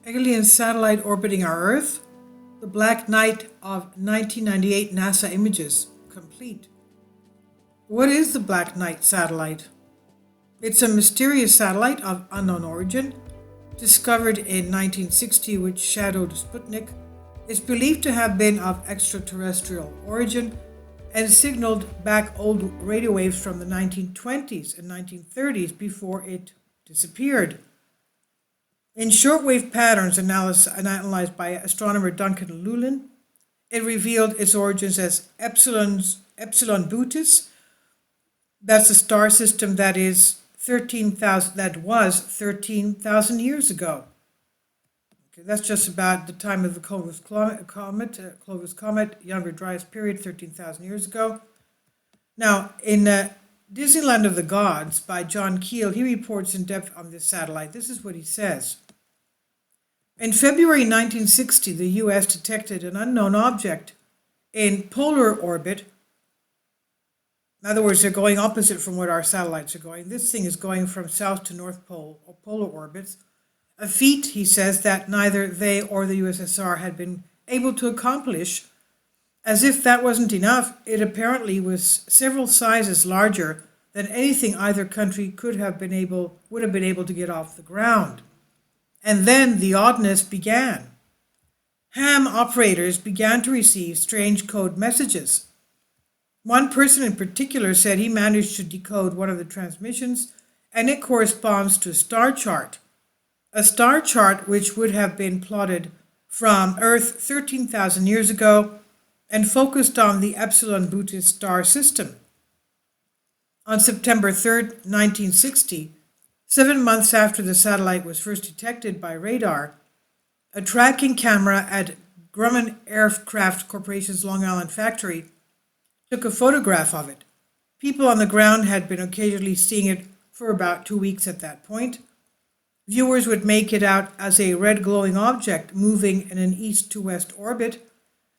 alien satellite orbiting our Earth, the Black Knight of 1998 NASA images, complete. What is the Black Knight satellite? It's a mysterious satellite of unknown origin, discovered in 1960 which shadowed Sputnik. It's believed to have been of extraterrestrial origin and signaled back old radio waves from the 1920s and 1930s before it disappeared. In shortwave patterns analyzed by astronomer Duncan Llewellyn, it revealed its origins as Epsilon Bootis. That's a star system that was 13,000 years ago. Okay, that's just about the time of the Clovis Comet, younger Dryas period, 13,000 years ago. Now, in Disneyland of the Gods by John Keel, he reports in depth on this satellite. This is what he says. In February 1960, the U.S. detected an unknown object in polar orbit. In other words, they're going opposite from what our satellites are going. This thing is going from south to north pole, or polar orbits. A feat, he says, that neither they or the USSR had been able to accomplish. As if that wasn't enough, it apparently was several sizes larger than anything either country would have been able to get off the ground. And then the oddness began. Ham operators began to receive strange code messages. One person in particular said he managed to decode one of the transmissions, and it corresponds to a star chart. A star chart which would have been plotted from Earth 13,000 years ago and focused on the Epsilon Bootis star system. On September 3rd, 1960, 7 months after the satellite was first detected by radar, a tracking camera at Grumman Aircraft Corporation's Long Island factory took a photograph of it. People on the ground had been occasionally seeing it for about 2 weeks at that point. Viewers would make it out as a red glowing object moving in an east to west orbit.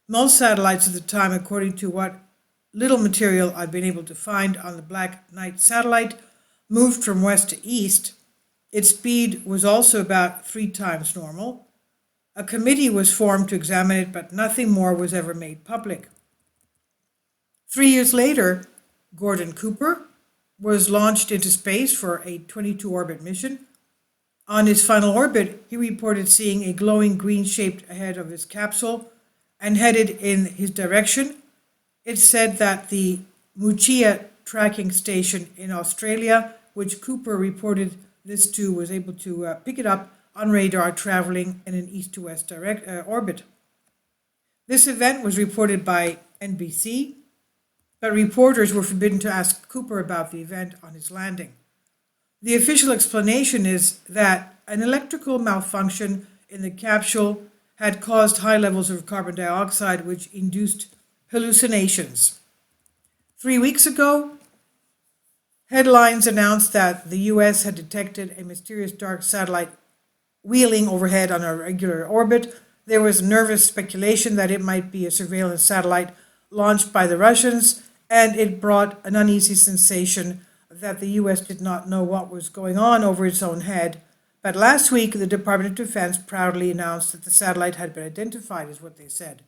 Most satellites at the time, according to what little material I've been able to find on the Black Knight satellite, moved from west to east. Its speed was also about 3 times normal. A committee was formed to examine it, but nothing more was ever made public. 3 years later, Gordon Cooper was launched into space for a 22-orbit mission. On his final orbit, he reported seeing a glowing green shape ahead of his capsule and headed in his direction. It's said that the Muchia tracking station in Australia, which Cooper reported this to, was able to pick it up on radar traveling in an east to west orbit. This event was reported by NBC, but reporters were forbidden to ask Cooper about the event on his landing. The official explanation is that an electrical malfunction in the capsule had caused high levels of carbon dioxide, which induced hallucinations. 3 weeks ago, headlines announced that the U.S. had detected a mysterious dark satellite wheeling overhead on a regular orbit. There was nervous speculation that it might be a surveillance satellite launched by the Russians, and it brought an uneasy sensation that the U.S. did not know what was going on over its own head. But last week, the Department of Defense proudly announced that the satellite had been identified, is what they said.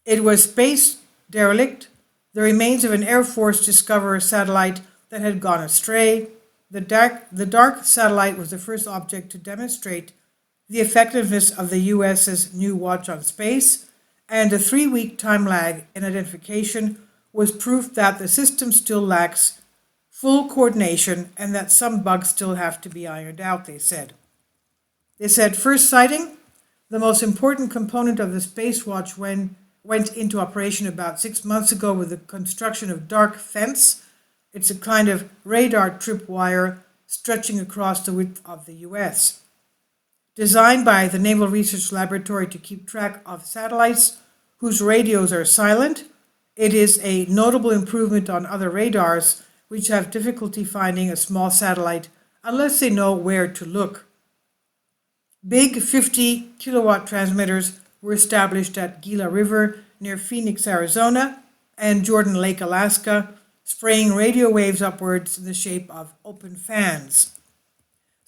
It was space derelict. The remains of an Air Force Discoverer satellite that had gone astray. The dark satellite was the first object to demonstrate the effectiveness of the U.S.'s new watch on space, and a 3-week time lag in identification was proof that the system still lacks full coordination and that some bugs still have to be ironed out, they said. They said first sighting, the most important component of the Space Watch went into operation about 6 months ago with the construction of Dark Fence. It's a kind of radar tripwire stretching across the width of the U.S. Designed by the Naval Research Laboratory to keep track of satellites whose radios are silent, it is a notable improvement on other radars which have difficulty finding a small satellite unless they know where to look. Big 50-kilowatt transmitters were established at Gila River near Phoenix, Arizona, and Jordan Lake, Alaska, spraying radio waves upwards in the shape of open fans.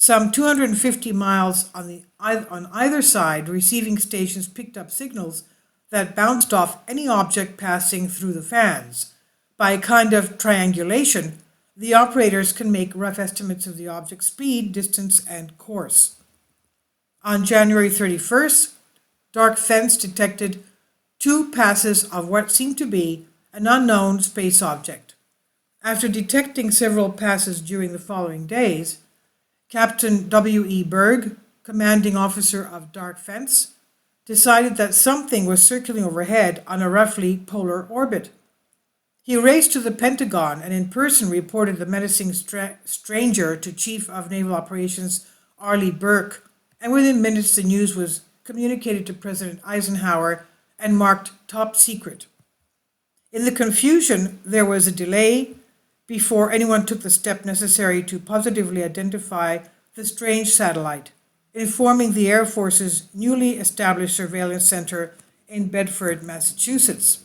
Some 250 miles on either side, receiving stations picked up signals that bounced off any object passing through the fans. By a kind of triangulation, the operators can make rough estimates of the object's speed, distance, and course. On January 31st, Dark Fence detected 2 passes of what seemed to be an unknown space object. After detecting several passes during the following days, Captain W.E. Berg, commanding officer of Dark Fence, decided that something was circling overhead on a roughly polar orbit. He raced to the Pentagon and in person reported the menacing stranger to Chief of Naval Operations Arleigh Burke, and within minutes the news was communicated to President Eisenhower and marked top secret. In the confusion, there was a delay before anyone took the step necessary to positively identify the strange satellite, informing the Air Force's newly established surveillance center in Bedford, Massachusetts.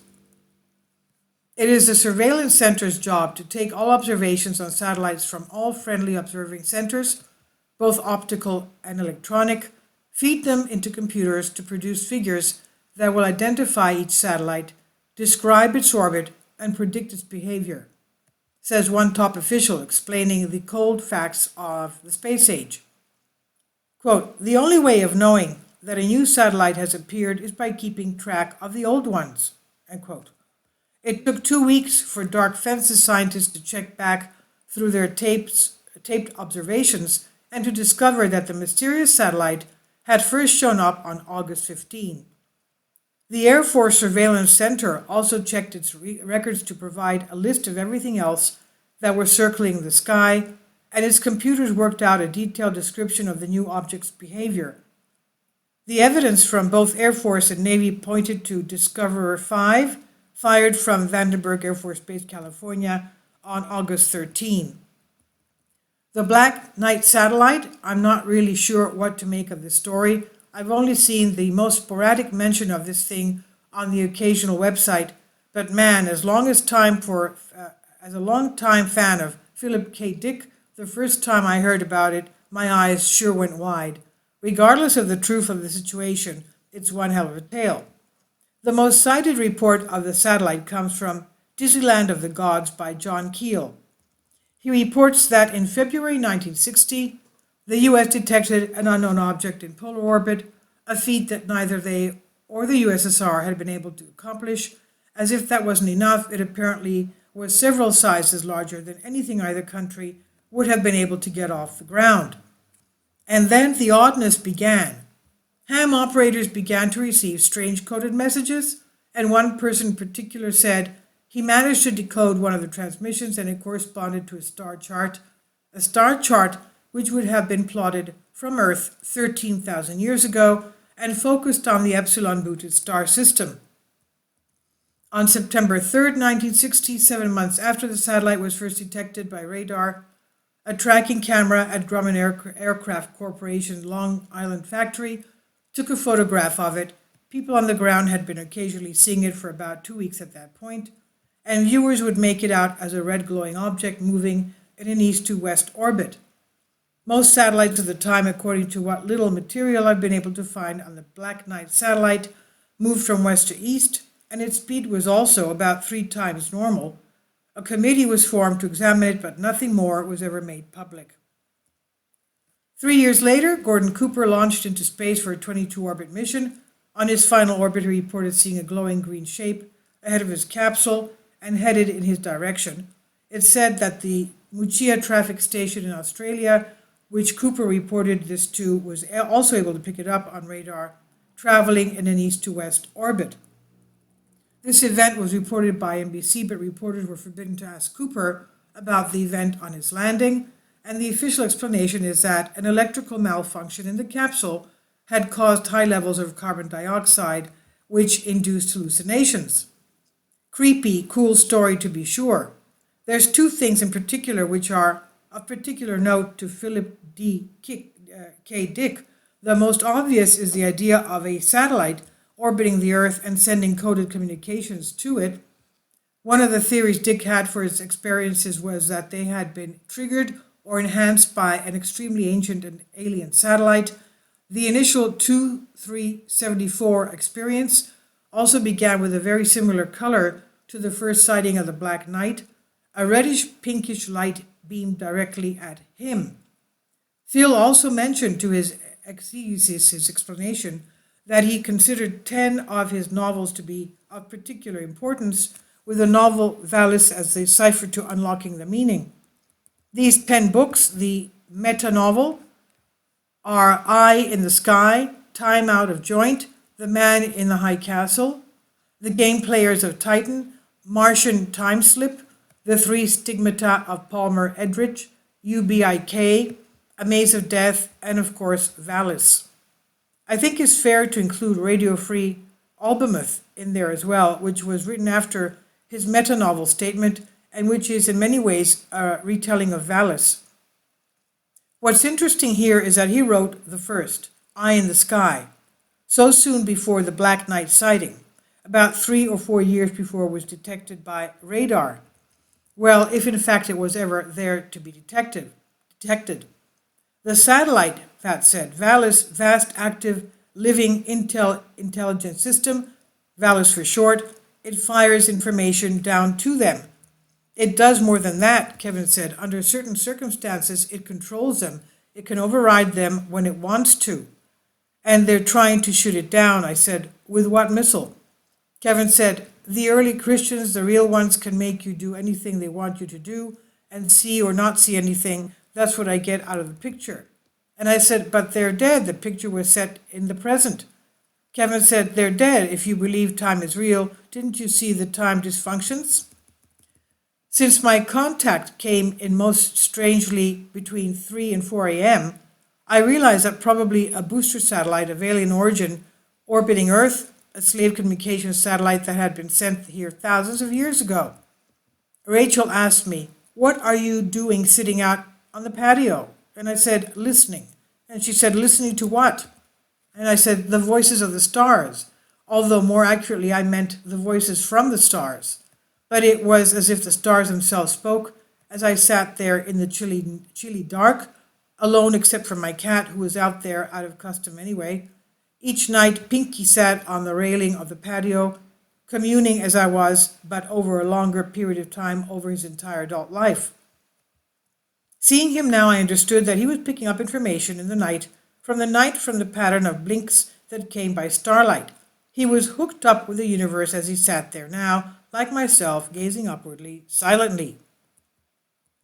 It is the surveillance center's job to take all observations on satellites from all friendly observing centers, both optical and electronic, feed them into computers to produce figures that will identify each satellite, describe its orbit, and predict its behavior, says one top official explaining the cold facts of the space age. Quote, "The only way of knowing that a new satellite has appeared is by keeping track of the old ones," end quote. It took 2 weeks for Dark Fence's scientists to check back through their taped observations and to discover that the mysterious satellite had first shown up on August 15. The Air Force Surveillance Center also checked its records to provide a list of everything else that were circling the sky, and its computers worked out a detailed description of the new object's behavior. The evidence from both Air Force and Navy pointed to Discoverer 5, fired from Vandenberg Air Force Base, California, on August 13. The Black Knight satellite, I'm not really sure what to make of this story. I've only seen the most sporadic mention of this thing on the occasional website, but man, as a long-time fan of Philip K. Dick, the first time I heard about it, my eyes sure went wide. Regardless of the truth of the situation, it's one hell of a tale. The most cited report of the satellite comes from Disneyland of the Gods by John Keel. He reports that in February 1960, the U.S. detected an unknown object in polar orbit, a feat that neither they or the USSR had been able to accomplish. As if that wasn't enough, it apparently was several sizes larger than anything either country would have been able to get off the ground. And then the oddness began. Ham operators began to receive strange coded messages, and one person in particular said he managed to decode one of the transmissions and it corresponded to a star chart which would have been plotted from Earth 13,000 years ago and focused on the Epsilon-booted star system. On September 3rd, 1960, 7 months after the satellite was first detected by radar, a tracking camera at Grumman Aircraft Corporation's Long Island factory took a photograph of it. People on the ground had been occasionally seeing it for about 2 weeks at that point, and viewers would make it out as a red glowing object moving in an east to west orbit. Most satellites of the time, according to what little material I've been able to find on the Black Knight satellite, moved from west to east, and its speed was also about 3 times normal. A committee was formed to examine it, but nothing more was ever made public. 3 years later, Gordon Cooper launched into space for a 22-orbit mission. On his final orbit, he reported seeing a glowing green shape ahead of his capsule and headed in his direction. It's said that the Muchia traffic station in Australia, which Cooper reported this to, was also able to pick it up on radar, traveling in an east to west orbit. This event was reported by NBC, but reporters were forbidden to ask Cooper about the event on his landing, and the official explanation is that an electrical malfunction in the capsule had caused high levels of carbon dioxide, which induced hallucinations. Creepy, cool story to be sure. There's 2 things in particular which are of particular note to Philip K. Dick. The most obvious is the idea of a satellite orbiting the Earth and sending coded communications to it. One of the theories Dick had for his experiences was that they had been triggered or enhanced by an extremely ancient and alien satellite. The initial 2374 experience also began with a very similar color to the first sighting of the Black Knight. A reddish-pinkish light beamed directly at him. Phil also mentioned to his exegesis, his explanation, that he considered 10 of his novels to be of particular importance, with the novel Valis as the cipher to unlocking the meaning. These 10 books, the meta-novel, are Eye in the Sky, Time Out of Joint, The Man in the High Castle, The Game Players of Titan, Martian Time Slip, The Three Stigmata of Palmer Eldritch, UBIK, A Maze of Death, and of course Valis. I think it's fair to include Radio Free Albemuth in there as well, which was written after his meta-novel statement and which is in many ways a retelling of Valis. What's interesting here is that he wrote the first, Eye in the Sky, so soon before the Black Knight sighting, about 3 or 4 years before it was detected by radar. Well, if in fact it was ever there to be detected. The satellite, that said, Valis, vast, active, living intelligent system, Valis for short, it fires information down to them. It does more than that, Kevin said. Under certain circumstances, it controls them. It can override them when it wants to. And they're trying to shoot it down. I said, with what missile? Kevin said, the early Christians, the real ones, can make you do anything they want you to do and see or not see anything. That's what I get out of the picture. And I said, but they're dead. The picture was set in the present. Kevin said, they're dead. If you believe time is real, didn't you see the time dysfunctions? Since my contact came in most strangely between 3 and 4 a.m., I realized that probably a booster satellite of alien origin orbiting Earth, a slave communication satellite that had been sent here thousands of years ago. Rachel asked me, what are you doing sitting out on the patio? And I said, listening. And she said, listening to what? And I said, the voices of the stars, although more accurately I meant the voices from the stars. But it was as if the stars themselves spoke as I sat there in the chilly dark, alone except for my cat, who was out there out of custom anyway. Each night, Pinky sat on the railing of the patio, communing as I was, but over a longer period of time over his entire adult life. Seeing him now, I understood that he was picking up information in the night from the pattern of blinks that came by starlight. He was hooked up with the universe as he sat there now, like myself, gazing upwardly, silently.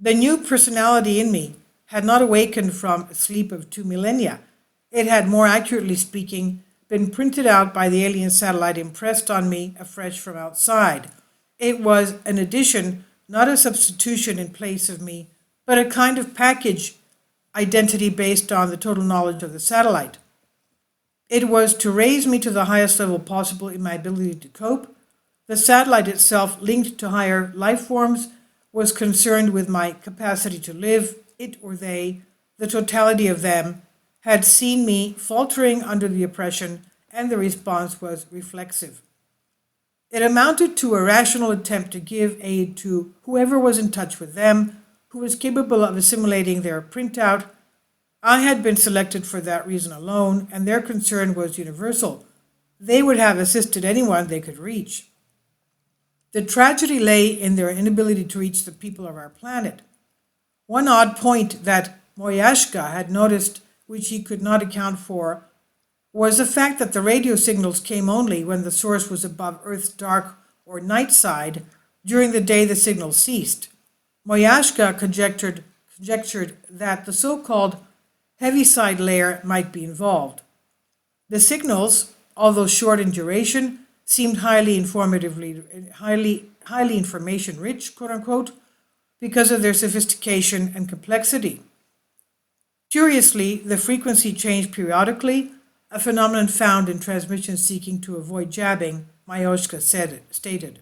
The new personality in me had not awakened from a sleep of 2 millennia. It had, more accurately speaking, been printed out by the alien satellite impressed on me afresh from outside. It was an addition, not a substitution in place of me, but a kind of package identity based on the total knowledge of the satellite. It was to raise me to the highest level possible in my ability to cope. The satellite itself, linked to higher life forms, was concerned with my capacity to live. It or they, the totality of them, had seen me faltering under the oppression, and the response was reflexive. It amounted to a rational attempt to give aid to whoever was in touch with them, who was capable of assimilating their printout. I had been selected for that reason alone, and their concern was universal. They would have assisted anyone they could reach. The tragedy lay in their inability to reach the people of our planet. One odd point that Moyashka had noticed, which he could not account for, was the fact that the radio signals came only when the source was above Earth's dark or night side. During the day the signals ceased. Moyashka conjectured that the so-called heaviside layer might be involved. The signals, although short in duration, seemed highly information-rich, quote-unquote, because of their sophistication and complexity. Curiously, the frequency changed periodically, a phenomenon found in transmissions seeking to avoid jabbing, Moyashka stated.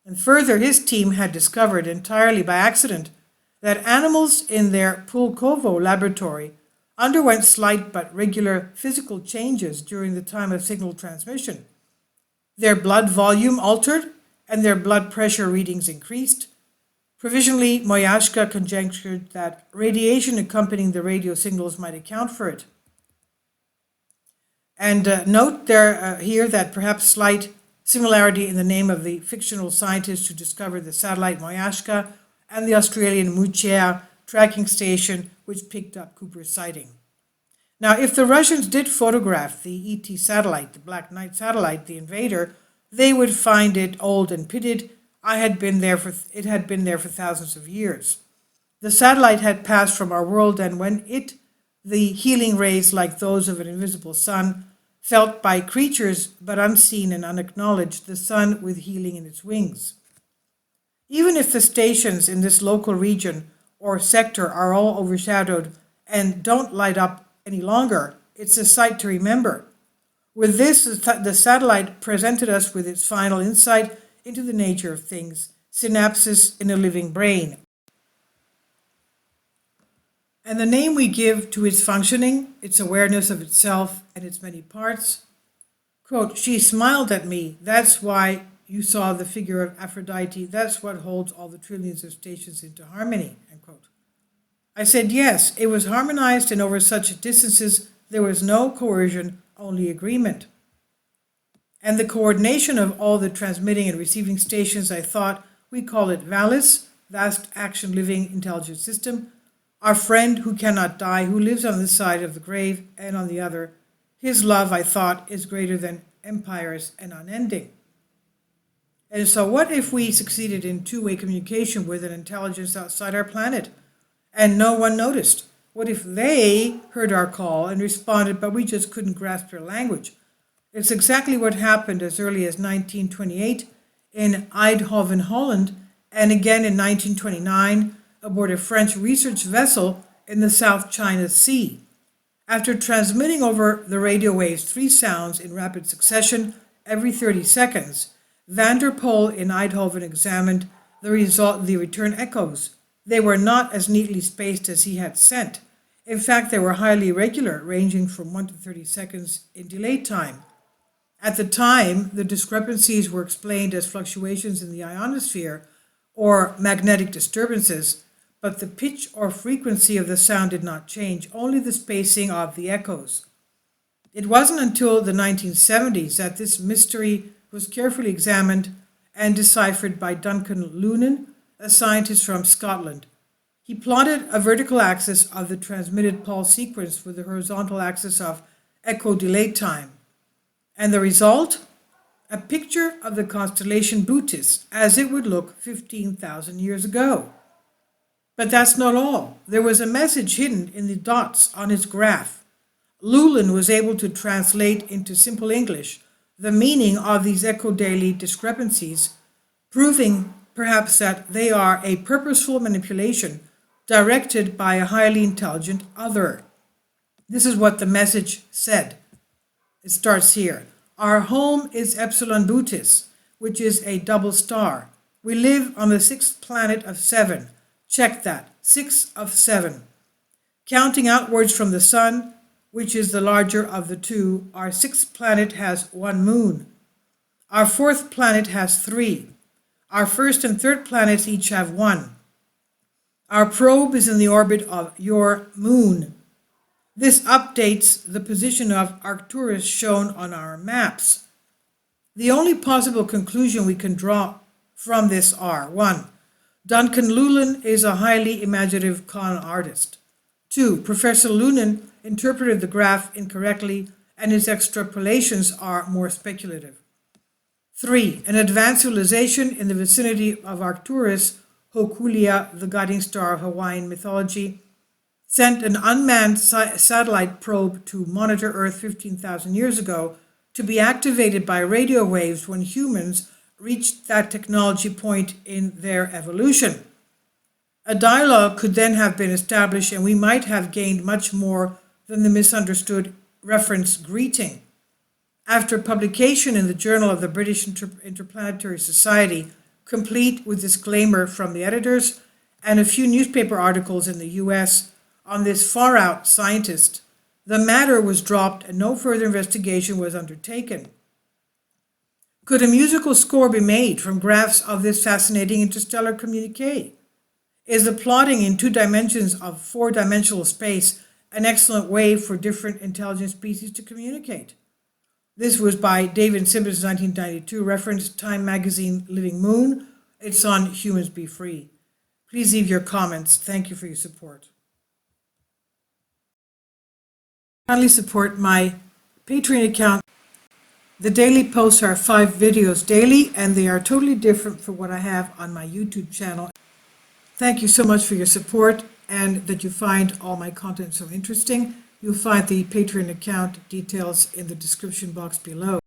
And further, his team had discovered entirely by accident that animals in their Pulkovo laboratory underwent slight but regular physical changes during the time of signal transmission. Their blood volume altered and their blood pressure readings increased. Provisionally, Moyashka conjectured that radiation accompanying the radio signals might account for it. And note here that perhaps slight similarity in the name of the fictional scientist who discovered the satellite Moyashka and the Australian Muchea tracking station, which picked up Cooper's sighting. Now, if the Russians did photograph the ET satellite, the Black Knight satellite, the invader, they would find it old and pitted. It had been there for thousands of years. The satellite had passed from our world, and when the healing rays like those of an invisible sun, felt by creatures but unseen and unacknowledged, the sun with healing in its wings. Even if the stations in this local region or sector are all overshadowed and don't light up any longer, it's a sight to remember. With this, the satellite presented us with its final insight into the nature of things, synapses in a living brain. And the name we give to its functioning, its awareness of itself and its many parts. Quote, "She smiled at me. That's why you saw the figure of Aphrodite. That's what holds all the trillions of stations into harmony." End quote. I said yes, it was harmonized, and over such distances there was no coercion, only agreement. And the coordination of all the transmitting and receiving stations, I thought, we call it VALIS, Vast Action Living Intelligence System, our friend who cannot die, who lives on this side of the grave and on the other. His love, I thought, is greater than empires and unending. And so what if we succeeded in two-way communication with an intelligence outside our planet and no one noticed? What if they heard our call and responded, but we just couldn't grasp their language? It's exactly what happened as early as 1928 in Eindhoven, Holland, and again in 1929 aboard a French research vessel in the South China Sea. After transmitting over the radio waves 3 sounds in rapid succession every 30 seconds, Van der Poel in Eindhoven examined the return echoes. They were not as neatly spaced as he had sent. In fact, they were highly irregular, ranging from 1 to 30 seconds in delay time. At the time, the discrepancies were explained as fluctuations in the ionosphere or magnetic disturbances, but the pitch or frequency of the sound did not change, only the spacing of the echoes. It wasn't until the 1970s that this mystery was carefully examined and deciphered by Duncan Loonan, a scientist from Scotland. He plotted a vertical axis of the transmitted pulse sequence with the horizontal axis of echo delay time. And the result? A picture of the constellation Bootes as it would look 15,000 years ago. But that's not all. There was a message hidden in the dots on its graph. Loolan was able to translate into simple English the meaning of these echo daily discrepancies, proving perhaps that they are a purposeful manipulation directed by a highly intelligent other. This is what the message said. It starts here. Our home is Epsilon Bootes, which is a double star. We live on the 6th planet of 7. Check that, 6 of 7. Counting outwards from the sun, which is the larger of the two, our 6th planet has 1 moon. Our 4th planet has 3. Our 1st and 3rd planets each have 1. Our probe is in the orbit of your moon. This updates the position of Arcturus shown on our maps. The only possible conclusion we can draw from this are 1. Duncan Loolan is a highly imaginative con artist. 2. Professor Loonan interpreted the graph incorrectly and his extrapolations are more speculative. 3. An advanced civilization in the vicinity of Arcturus, Hokulia, the guiding star of Hawaiian mythology, sent an unmanned satellite probe to monitor Earth 15,000 years ago to be activated by radio waves when humans reached that technology point in their evolution. A dialogue could then have been established and we might have gained much more than the misunderstood reference greeting. After publication in the Journal of the British Interplanetary Society, complete with disclaimer from the editors, and a few newspaper articles in the US on this far-out scientist, the matter was dropped and no further investigation was undertaken. Could a musical score be made from graphs of this fascinating interstellar communique? Is the plotting in 2 dimensions of 4-dimensional space an excellent way for different intelligent species to communicate? This was by David Simmons' 1992 reference, Time Magazine, Living Moon. It's on Humans Be Free. Please leave your comments. Thank you for your support. Kindly support my Patreon account. The daily posts are 5 videos daily, and they are totally different from what I have on my YouTube channel. Thank you so much for your support and that you find all my content so interesting. You'll find the Patreon account details in the description box below.